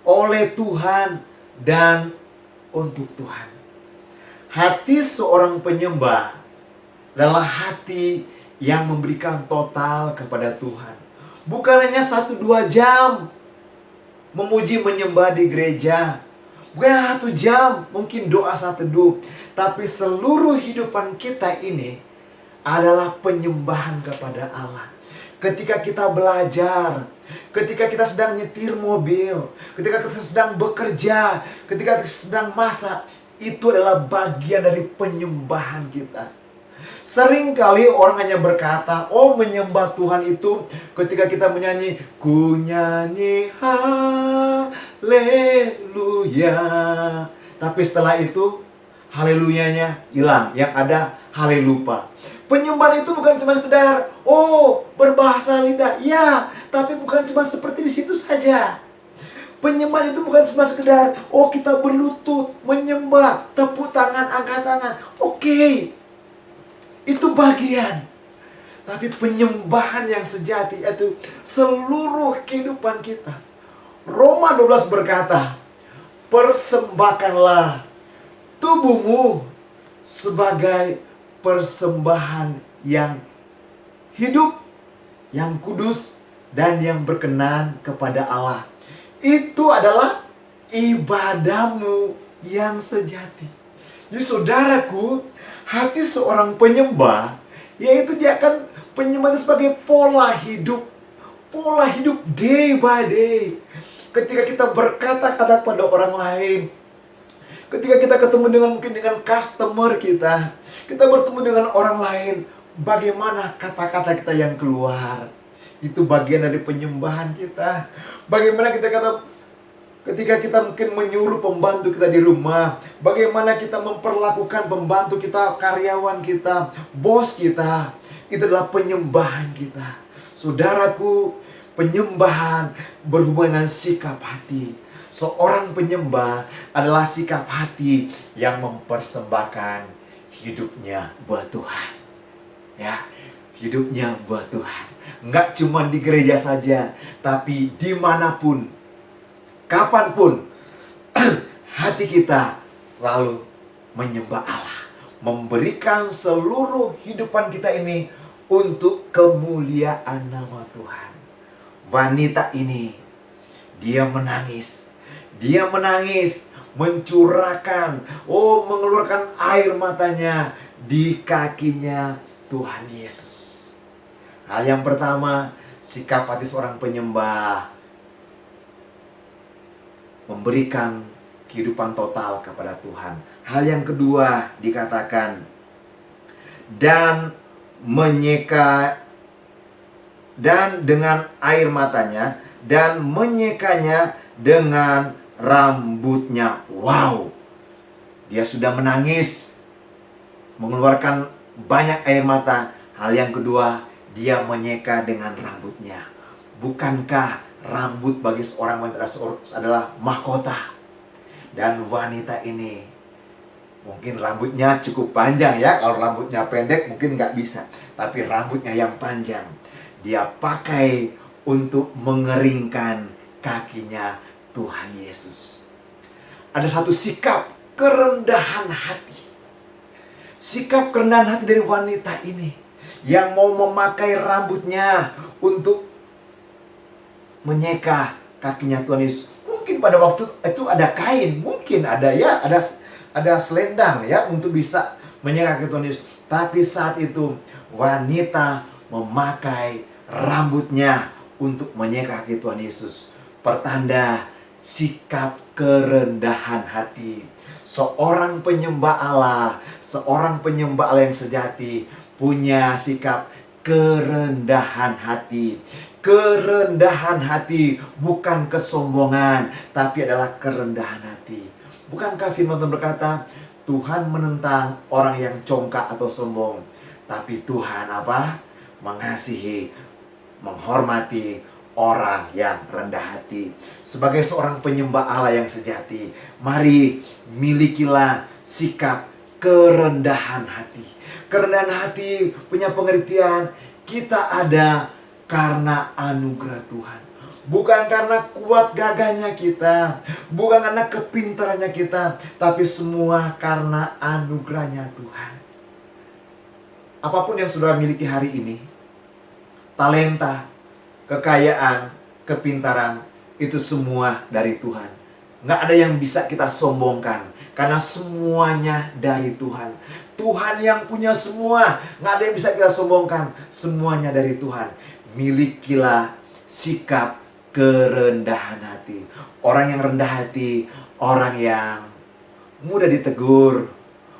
oleh Tuhan, dan untuk Tuhan. Hati seorang penyembah adalah hati yang memberikan total kepada Tuhan. Bukan hanya 1-2 jam memuji menyembah di gereja. Bukan 1 jam mungkin doa 1 teduh. Tapi seluruh hidupan kita ini adalah penyembahan kepada Allah. Ketika kita belajar, ketika kita sedang nyetir mobil, ketika kita sedang bekerja, ketika kita sedang masak, itu adalah bagian dari penyembahan kita. Sering kali orang hanya berkata, oh menyembah Tuhan itu ketika kita menyanyi, ku nyanyi haleluya. Tapi setelah itu, haleluyanya hilang. Yang ada halelupa. Penyembahan itu bukan cuma sekedar, oh berbahasa lidah. Ya, tapi bukan cuma seperti di situ saja. Penyembahan itu bukan cuma sekedar, oh kita berlutut, menyembah, tepuk tangan, angkat tangan. Oke. Itu bagian. Tapi penyembahan yang sejati itu seluruh kehidupan kita. Roma 12 berkata, persembahkanlah tubuhmu sebagai persembahan yang hidup, yang kudus, dan yang berkenan kepada Allah. Itu adalah ibadahmu yang sejati. Jadi saudaraku, hati seorang penyembah, yaitu dia akan penyembah itu sebagai pola hidup. Pola hidup day by day. Ketika kita berkata-kata pada orang lain, ketika kita ketemu mungkin dengan customer kita bertemu dengan orang lain, bagaimana kata-kata kita yang keluar. Itu bagian dari penyembahan kita. Bagaimana ketika kita mungkin menyuruh pembantu kita di rumah, bagaimana kita memperlakukan pembantu kita, karyawan kita, bos kita. Itu adalah penyembahan kita. Saudaraku, penyembahan berhubungan dengan sikap hati. Seorang penyembah adalah sikap hati yang mempersembahkan hidupnya buat Tuhan. Ya, hidupnya buat Tuhan. Enggak cuma di gereja saja, tapi dimanapun, kapanpun, hati kita selalu menyembah Allah. Memberikan seluruh hidupan kita ini untuk kemuliaan nama Tuhan. Wanita ini, dia menangis. Dia menangis, mencurahkan, mengeluarkan air matanya di kakinya Tuhan Yesus. Hal yang pertama, sikap hati seorang penyembah memberikan kehidupan total kepada Tuhan. Hal yang kedua dikatakan, dan dengan air matanya, dan menyekanya dengan rambutnya. Wow, dia sudah menangis, mengeluarkan banyak air mata. Hal yang kedua, dia menyeka dengan rambutnya. Bukankah rambut bagi seorang wanita adalah mahkota? Dan wanita ini mungkin rambutnya cukup panjang ya. Kalau rambutnya pendek mungkin nggak bisa. Tapi rambutnya yang panjang, dia pakai untuk mengeringkan kakinya Tuhan Yesus. Ada satu sikap kerendahan hati. Sikap kerendahan hati dari wanita ini, yang mau memakai rambutnya untuk menyeka kakinya Tuhan Yesus. Mungkin pada waktu itu ada kain, mungkin ada ada selendang ya untuk bisa menyekaki Tuhan Yesus. Tapi saat itu wanita memakai rambutnya untuk menyekaki Tuhan Yesus. Pertanda sikap kerendahan hati. Seorang penyembah Allah yang sejati punya sikap kerendahan hati. Kerendahan hati bukan kesombongan, tapi adalah kerendahan hati. Bukankah firman Tuhan berkata, Tuhan menentang orang yang congkak atau sombong, tapi Tuhan apa? Mengasihi, menghormati orang yang rendah hati. Sebagai seorang penyembah Allah yang sejati, mari milikilah sikap kerendahan hati. Kerendahan hati punya pengertian, kita ada karena anugerah Tuhan. Bukan karena kuat gagahnya kita, bukan karena kepintarannya kita, tapi semua karena anugerahnya Tuhan. Apapun yang saudara miliki hari ini, talenta, kekayaan, kepintaran, itu semua dari Tuhan. Nggak ada yang bisa kita sombongkan, karena semuanya dari Tuhan. Tuhan yang punya semua, nggak ada yang bisa kita sombongkan, semuanya dari Tuhan. Milikilah sikap kerendahan hati. Orang yang rendah hati, orang yang mudah ditegur,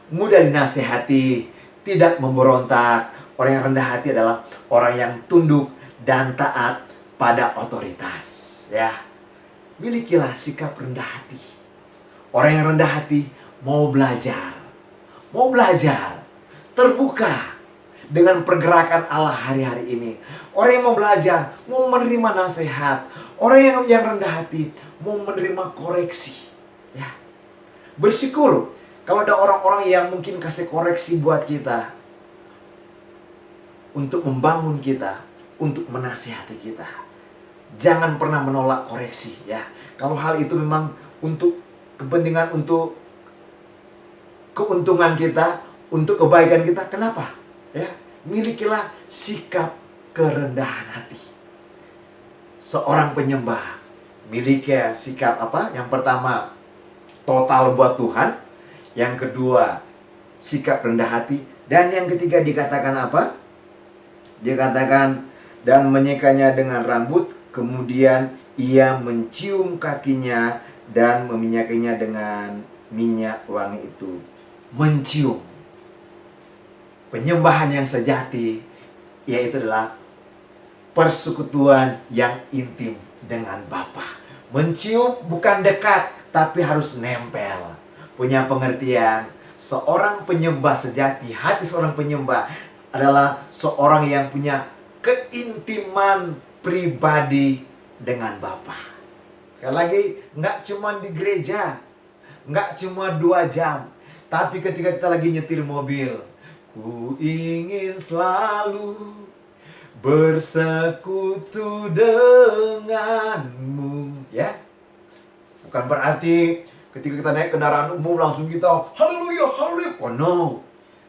mudah dinasehati, tidak memberontak. Orang yang rendah hati adalah orang yang tunduk dan taat pada otoritas. Ya, milikilah sikap rendah hati. Orang yang rendah hati mau belajar, terbuka dengan pergerakan Allah hari-hari ini. Orang yang mau belajar, mau menerima nasihat. Orang yang rendah hati mau menerima koreksi. Ya, bersyukur kalau ada orang-orang yang mungkin kasih koreksi buat kita, untuk membangun kita, untuk menasihati kita. Jangan pernah menolak koreksi ya. Kalau hal itu memang untuk kepentingan, untuk keuntungan kita, untuk kebaikan kita, kenapa? Ya, milikilah sikap kerendahan hati. Seorang penyembah miliki sikap apa? Yang pertama, total buat Tuhan. Yang kedua, sikap rendah hati. Dan yang ketiga dikatakan apa? Dikatakan, dan menyekanya dengan rambut, kemudian ia mencium kakinya dan meminyakinya dengan minyak wangi itu. Mencium. Penyembahan yang sejati, yaitu adalah persekutuan yang intim dengan Bapa. Mencium bukan dekat, tapi harus nempel. Punya pengertian, seorang penyembah sejati, hati seorang penyembah adalah seorang yang punya keintiman pribadi dengan Bapa. Sekali lagi, nggak cuma di gereja, nggak cuma 2 jam, tapi ketika kita lagi nyetir mobil, ku ingin selalu bersekutu denganmu. Ya, bukan berarti ketika kita naik kendaraan umum langsung kita haleluya, haleluya. Oh no.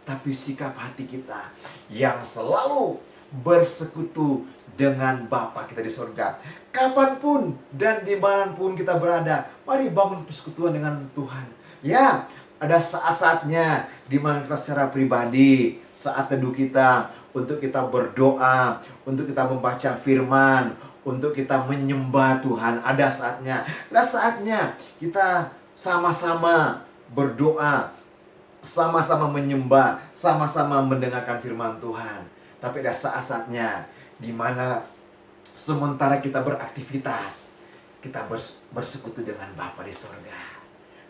Tapi sikap hati kita yang selalu bersekutu dengan Bapa kita di surga. Kapanpun dan dimanapun kita berada, mari bangun persekutuan dengan Tuhan. Ya, ada saat-saatnya di mana kita secara pribadi, saat teduh kita, untuk kita berdoa, untuk kita membaca firman, untuk kita menyembah Tuhan. Ada saatnya. Ada saatnya kita sama-sama berdoa, sama-sama menyembah, sama-sama mendengarkan firman Tuhan. Tapi ada saat-saatnya di mana sementara kita beraktivitas, kita bersekutu dengan Bapa di surga.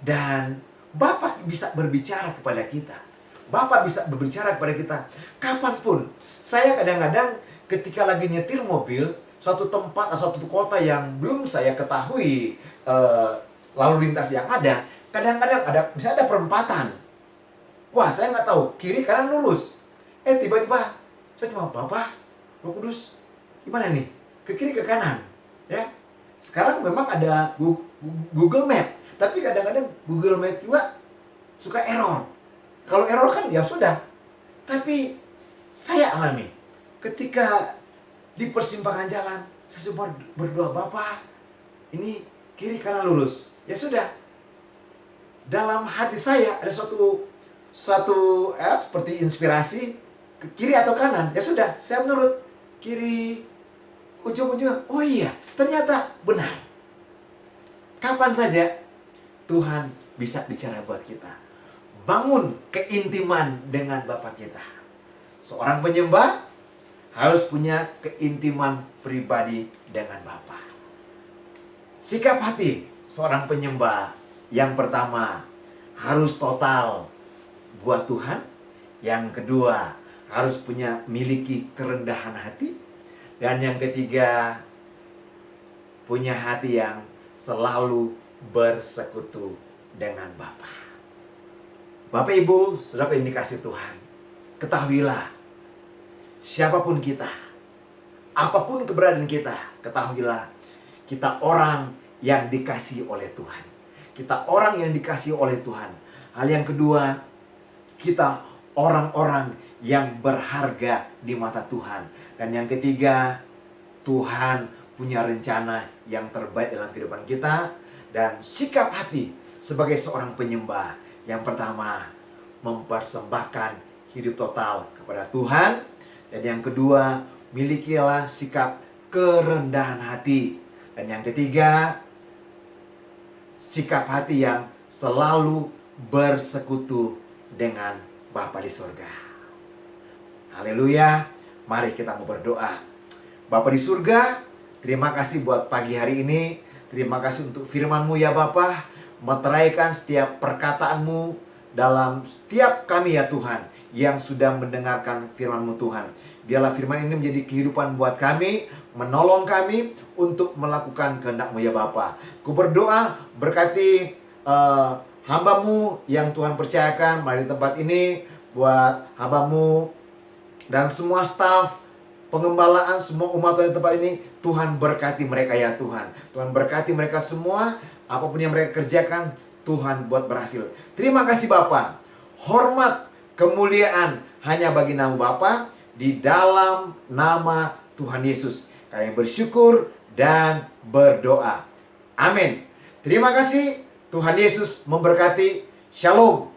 Dan Bapa bisa berbicara kepada kita. Bapa bisa berbicara kepada kita kapanpun. Saya kadang-kadang ketika lagi nyetir mobil, suatu tempat atau suatu kota yang belum saya ketahui lalu lintas yang ada, kadang-kadang ada, misalnya ada perempatan. Wah, saya nggak tahu kiri kanan lurus. Tiba-tiba saya cuma, Bapak, Roh Kudus, gimana nih? Ke kiri ke kanan, ya. Sekarang memang ada Google Map, tapi kadang-kadang Google Map juga suka error. Kalau error kan ya sudah. Tapi saya alami ketika di persimpangan jalan, saya cuma berdoa, Bapak, ini kiri kanan lurus. Ya sudah. dalam hati saya ada suatu seperti inspirasi ke kiri atau kanan. Ya sudah, saya menurut kiri ujung-ujungnya. Oh iya, ternyata benar. Kapan saja Tuhan bisa bicara buat kita. Bangun keintiman dengan Bapa kita. Seorang penyembah harus punya keintiman pribadi dengan Bapa. Sikap hati seorang penyembah yang pertama harus total buat Tuhan. Yang kedua harus miliki kerendahan hati. Dan yang ketiga punya hati yang selalu bersekutu dengan Bapa. Bapak Ibu, Saudara yang dikasihi Tuhan, ketahuilah siapapun kita, apapun keberadaan kita, ketahuilah kita orang yang dikasihi oleh Tuhan. Kita orang yang dikasihi oleh Tuhan. Hal yang kedua, kita orang-orang yang berharga di mata Tuhan. Dan yang ketiga, Tuhan punya rencana yang terbaik dalam kehidupan kita. Dan sikap hati sebagai seorang penyembah, yang pertama, mempersembahkan hidup total kepada Tuhan. Dan yang kedua, milikilah sikap kerendahan hati. Dan yang ketiga, sikap hati yang selalu bersekutu dengan Bapa di surga. Haleluya. Mari kita mau berdoa. Bapa di surga, terima kasih buat pagi hari ini. Terima kasih untuk firman-Mu ya Bapa. Meteraikan setiap perkataanmu dalam setiap kami ya Tuhan, yang sudah mendengarkan firman-Mu Tuhan. Biarlah firman ini menjadi kehidupan buat kami, menolong kami untuk melakukan kehendak-Mu ya Bapa. Ku berdoa berkati hamba-Mu yang Tuhan percayakan melalui tempat ini, buat hamba-Mu dan semua staf pengembalaan, semua umat Tuhan di tempat ini. Tuhan berkati mereka ya Tuhan. Tuhan berkati mereka semua. Apapun yang mereka kerjakan, Tuhan buat berhasil. Terima kasih Bapa. Hormat, kemuliaan hanya bagi nama Bapa, di dalam nama Tuhan Yesus kami bersyukur dan berdoa. Amin. Terima kasih. Tuhan Yesus memberkati. Shalom.